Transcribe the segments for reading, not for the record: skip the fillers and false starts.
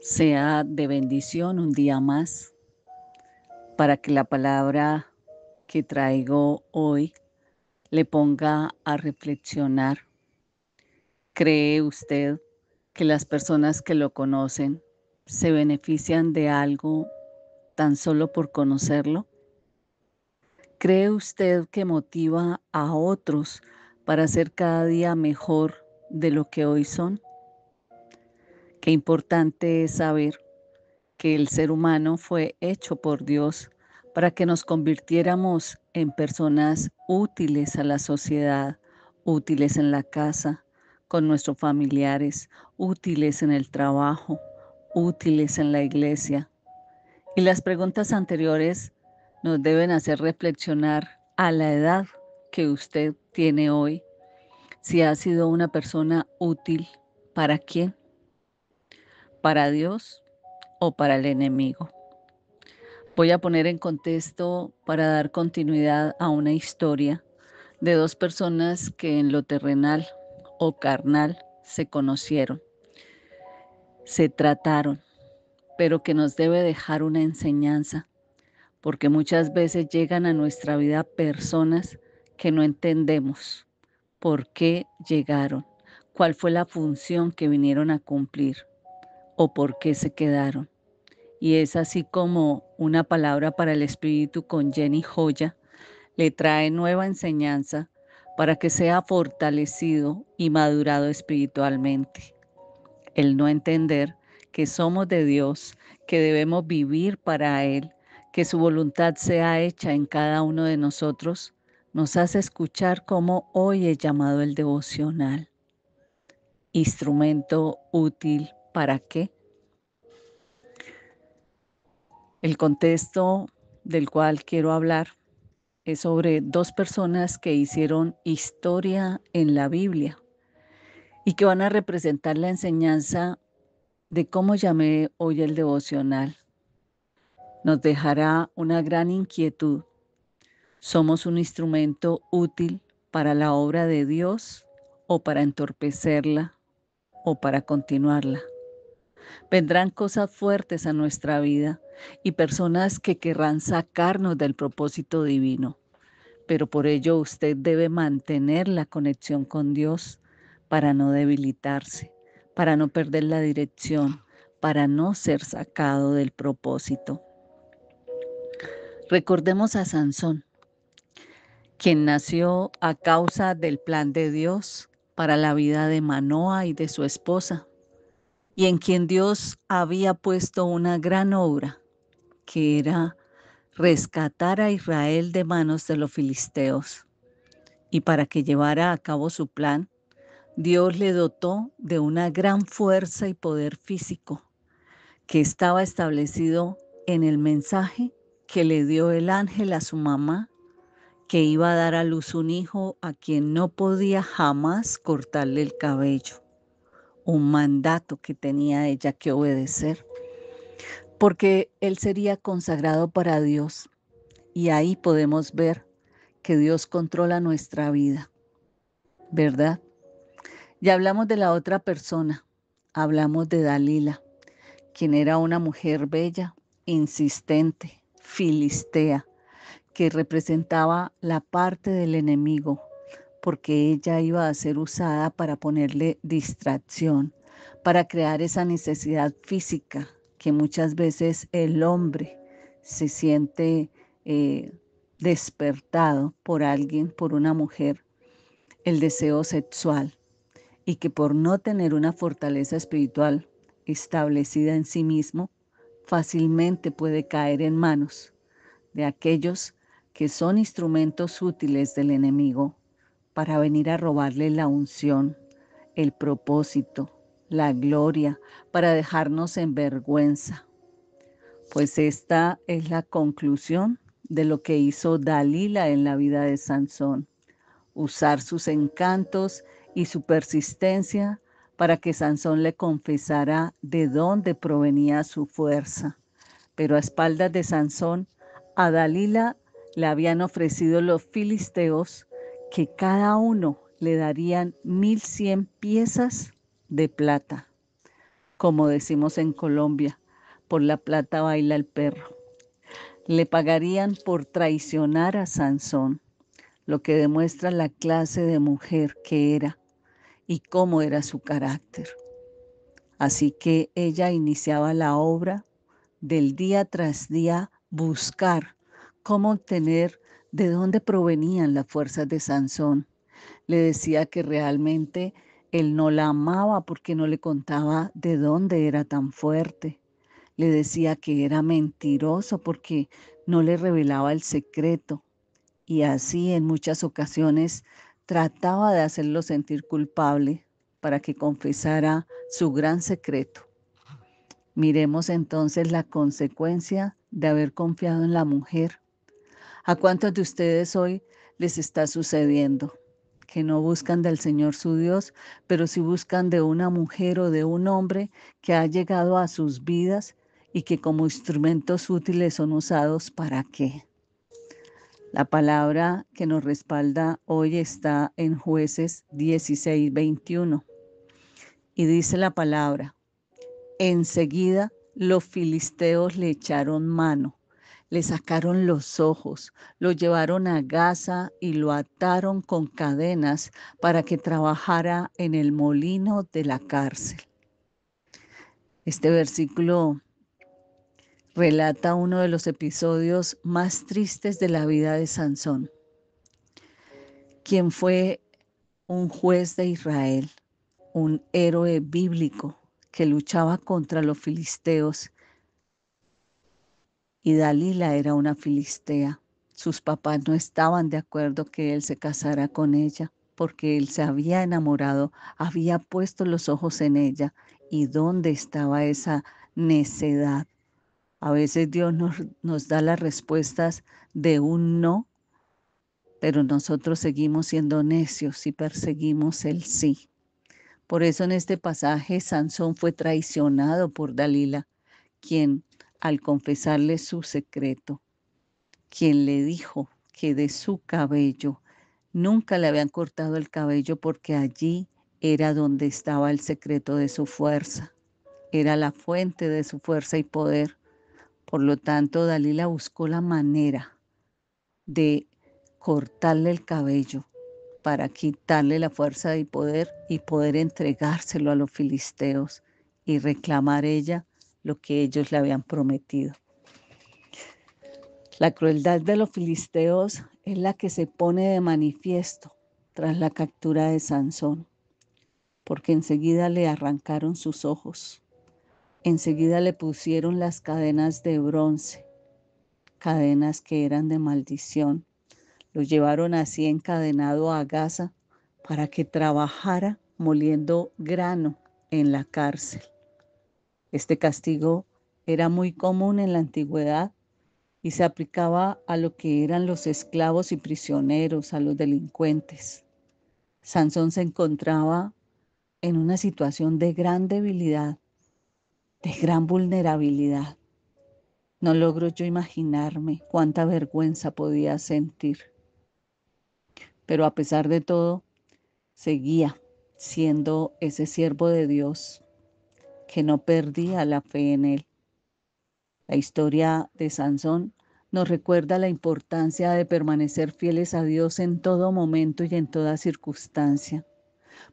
sea de bendición un día más para que la palabra que traigo hoy le ponga a reflexionar. ¿Cree usted que las personas que lo conocen se benefician de algo tan solo por conocerlo? ¿Cree usted que motiva a otros para ser cada día mejor de lo que hoy son? Qué importante es saber que el ser humano fue hecho por Dios para que nos convirtiéramos en personas útiles a la sociedad, útiles en la casa, con nuestros familiares, útiles en el trabajo, útiles en la iglesia. Y las preguntas anteriores nos deben hacer reflexionar a la edad que usted tiene hoy, si ha sido una persona útil, ¿para quién? ¿Para Dios o para el enemigo? Voy a poner en contexto para dar continuidad a una historia de dos personas que en lo terrenal o carnal se conocieron, se trataron, pero que nos debe dejar una enseñanza, porque muchas veces llegan a nuestra vida personas que no entendemos por qué llegaron, cuál fue la función que vinieron a cumplir o por qué se quedaron. Y es así como una palabra para el espíritu con Jenny Joya le trae nueva enseñanza para que sea fortalecido y madurado espiritualmente. El no entender que somos de Dios, que debemos vivir para Él, que su voluntad sea hecha en cada uno de nosotros, nos hace escuchar cómo hoy es llamado el devocional. Instrumento útil, ¿para qué? El contexto del cual quiero hablar es sobre dos personas que hicieron historia en la Biblia y que van a representar la enseñanza de cómo llamé hoy el devocional. Nos dejará una gran inquietud. ¿Somos un instrumento útil para la obra de Dios o para entorpecerla o para continuarla? Vendrán cosas fuertes a nuestra vida y personas que querrán sacarnos del propósito divino. Pero por ello usted debe mantener la conexión con Dios para no debilitarse, para no perder la dirección, para no ser sacado del propósito. Recordemos a Sansón, quien nació a causa del plan de Dios para la vida de Manoa y de su esposa, y en quien Dios había puesto una gran obra, que era rescatar a Israel de manos de los filisteos. Y para que llevara a cabo su plan, Dios le dotó de una gran fuerza y poder físico que estaba establecido en el mensaje que le dio el ángel a su mamá, que iba a dar a luz un hijo a quien no podía jamás cortarle el cabello, un mandato que tenía ella que obedecer, porque él sería consagrado para Dios. Y ahí podemos ver que Dios controla nuestra vida, ¿verdad? Ya hablamos de la otra persona, hablamos de Dalila, quien era una mujer bella, insistente, filistea, que representaba la parte del enemigo, porque ella iba a ser usada para ponerle distracción, para crear esa necesidad física que muchas veces el hombre se siente despertado por alguien, por una mujer, el deseo sexual, y que por no tener una fortaleza espiritual establecida en sí mismo, fácilmente puede caer en manos de aquellos que son instrumentos útiles del enemigo para venir a robarle la unción, el propósito, la gloria, para dejarnos en vergüenza. Pues esta es la conclusión de lo que hizo Dalila en la vida de Sansón: usar sus encantos y su persistencia para que Sansón le confesara de dónde provenía su fuerza. Pero a espaldas de Sansón, a Dalila le habían ofrecido los filisteos que cada uno le darían 1100 piezas de plata. como decimos en Colombia, por la plata baila el perro. Le pagarían por traicionar a Sansón, lo que demuestra la clase de mujer que era y cómo era su carácter. Así que ella iniciaba la obra del día tras día buscar cómo obtener de dónde provenían las fuerzas de Sansón. Le decía que realmente él no la amaba porque no le contaba de dónde era tan fuerte. Le decía que era mentiroso porque no le revelaba el secreto. Y así en muchas ocasiones trataba de hacerlo sentir culpable para que confesara su gran secreto. Miremos entonces la consecuencia de haber confiado en la mujer. ¿A cuántos de ustedes hoy les está sucediendo? Que no buscan del Señor su Dios, pero sí buscan de una mujer o de un hombre que ha llegado a sus vidas y que como instrumentos útiles son usados ¿para qué? La palabra que nos respalda hoy está en Jueces 16:21 y dice la palabra: enseguida los filisteos le echaron mano, le sacaron los ojos, lo llevaron a Gaza y lo ataron con cadenas para que trabajara en el molino de la cárcel. Este versículo relata uno de los episodios más tristes de la vida de Sansón, quien fue un juez de Israel, un héroe bíblico que luchaba contra los filisteos. Y Dalila era una filistea. Sus papás no estaban de acuerdo que él se casara con ella, porque él se había enamorado, había puesto los ojos en ella. ¿Y dónde estaba esa necedad? A veces Dios nos da las respuestas de un no, pero nosotros seguimos siendo necios y perseguimos el sí. Por eso en este pasaje Sansón fue traicionado por Dalila, quien al confesarle su secreto, quien le dijo que de su cabello nunca le habían cortado el cabello porque allí era donde estaba el secreto de su fuerza, era la fuente de su fuerza y poder. Por lo tanto, Dalila buscó la manera de cortarle el cabello para quitarle la fuerza y poder entregárselo a los filisteos y reclamar ella lo que ellos le habían prometido. La crueldad de los filisteos es la que se pone de manifiesto tras la captura de Sansón, porque enseguida le arrancaron sus ojos, enseguida le pusieron las cadenas de bronce, cadenas que eran de maldición. Lo llevaron así encadenado a Gaza para que trabajara moliendo grano en la cárcel. Este castigo era muy común en la antigüedad y se aplicaba a lo que eran los esclavos y prisioneros, a los delincuentes. Sansón se encontraba en una situación de gran debilidad, de gran vulnerabilidad. No logro yo imaginarme cuánta vergüenza podía sentir. Pero a pesar de todo, seguía siendo ese siervo de Dios que no perdía la fe en él. La historia de Sansón nos recuerda la importancia de permanecer fieles a Dios en todo momento y en toda circunstancia.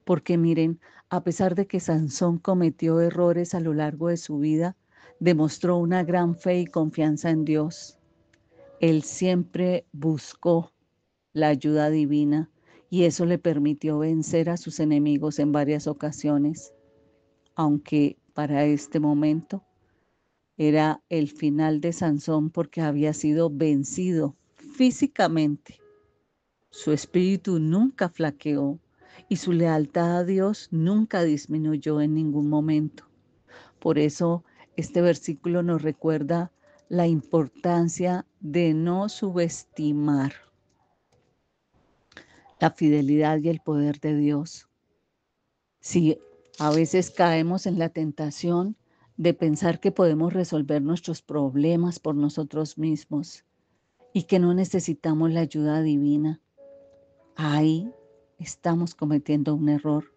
Porque miren, a pesar de que Sansón cometió errores a lo largo de su vida, demostró una gran fe y confianza en Dios. Él siempre buscó la ayuda divina y eso le permitió vencer a sus enemigos en varias ocasiones, aunque para este momento era el final de Sansón porque había sido vencido físicamente. Su espíritu nunca flaqueó y su lealtad a Dios nunca disminuyó en ningún momento. Por eso este versículo nos recuerda la importancia de no subestimar la fidelidad y el poder de Dios. Si a veces caemos en la tentación de pensar que podemos resolver nuestros problemas por nosotros mismos y que no necesitamos la ayuda divina, ahí estamos cometiendo un error.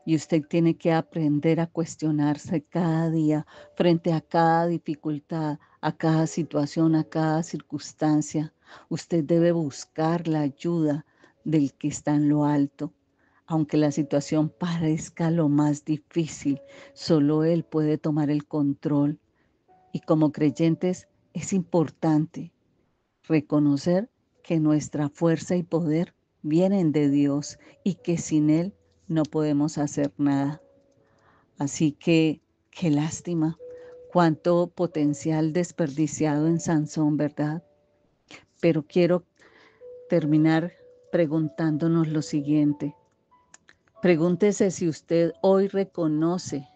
Y usted tiene que aprender a cuestionarse cada día frente a cada dificultad, a cada situación, a cada circunstancia. Usted debe buscar la ayuda del que está en lo alto. Aunque la situación parezca lo más difícil, solo Él puede tomar el control. Y como creyentes es importante reconocer que nuestra fuerza y poder vienen de Dios y que sin Él no podemos hacer nada. Así que qué lástima, cuánto potencial desperdiciado en Sansón, ¿verdad? Pero quiero terminar preguntándonos lo siguiente. Pregúntese si usted hoy reconoce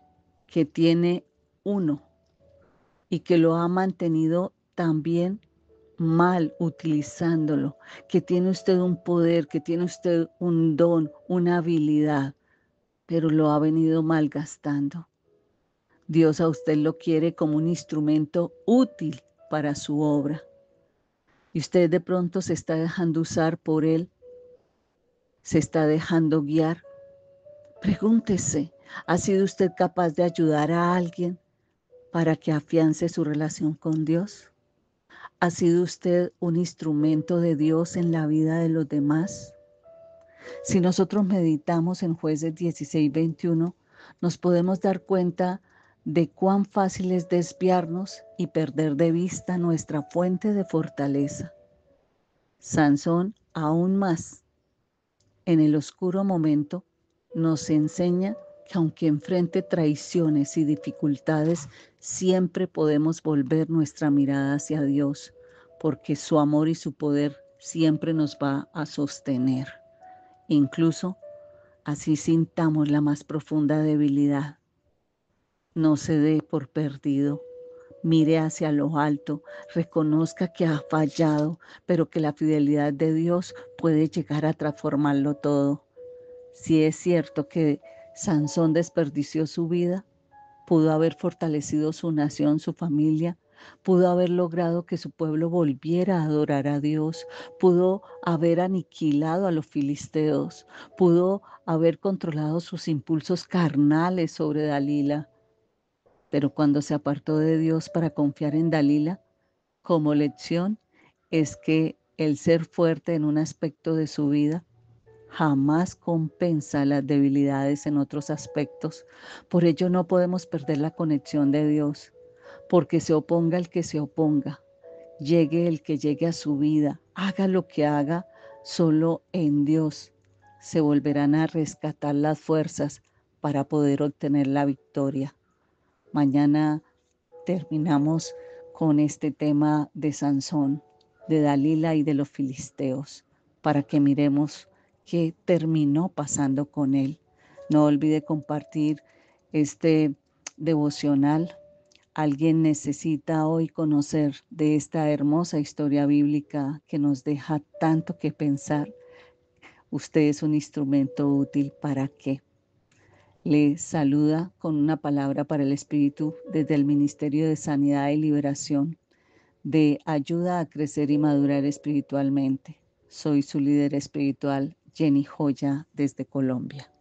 que tiene uno y que lo ha mantenido también mal utilizándolo, que tiene usted un poder, que tiene usted un don, una habilidad, pero lo ha venido malgastando. Dios a usted lo quiere como un instrumento útil para su obra. Y usted de pronto se está dejando usar por Él, se está dejando guiar. Pregúntese, ¿ha sido usted capaz de ayudar a alguien para que afiance su relación con Dios? ¿Ha sido usted un instrumento de Dios en la vida de los demás? Si nosotros meditamos en Jueces 16:21, nos podemos dar cuenta de cuán fácil es desviarnos y perder de vista nuestra fuente de fortaleza. Sansón, aún más, en el oscuro momento, nos enseña que aunque enfrente traiciones y dificultades, siempre podemos volver nuestra mirada hacia Dios, porque su amor y su poder siempre nos va a sostener. Incluso así sintamos la más profunda debilidad. No se dé por perdido. Mire hacia lo alto, reconozca que ha fallado, pero que la fidelidad de Dios puede llegar a transformarlo todo. Si es cierto que Sansón desperdició su vida, pudo haber fortalecido su nación, su familia, pudo haber logrado que su pueblo volviera a adorar a Dios, pudo haber aniquilado a los filisteos, pudo haber controlado sus impulsos carnales sobre Dalila. Pero cuando se apartó de Dios para confiar en Dalila, como lección, es que el ser fuerte en un aspecto de su vida jamás compensa las debilidades en otros aspectos. Por ello no podemos perder la conexión de Dios, porque se oponga el que se oponga, llegue el que llegue a su vida, haga lo que haga, solo en Dios se volverán a rescatar las fuerzas para poder obtener la victoria. Mañana terminamos con este tema de Sansón, de Dalila y de los filisteos, para que miremos qué terminó pasando con él. No olvide compartir este devocional. Alguien necesita hoy conocer de esta hermosa historia bíblica que nos deja tanto que pensar. Usted es un instrumento útil para qué. Le saluda con una palabra para el Espíritu desde el Ministerio de Sanidad y Liberación, de ayuda a crecer y madurar espiritualmente. Soy su líder espiritual, Jenny Joya, desde Colombia.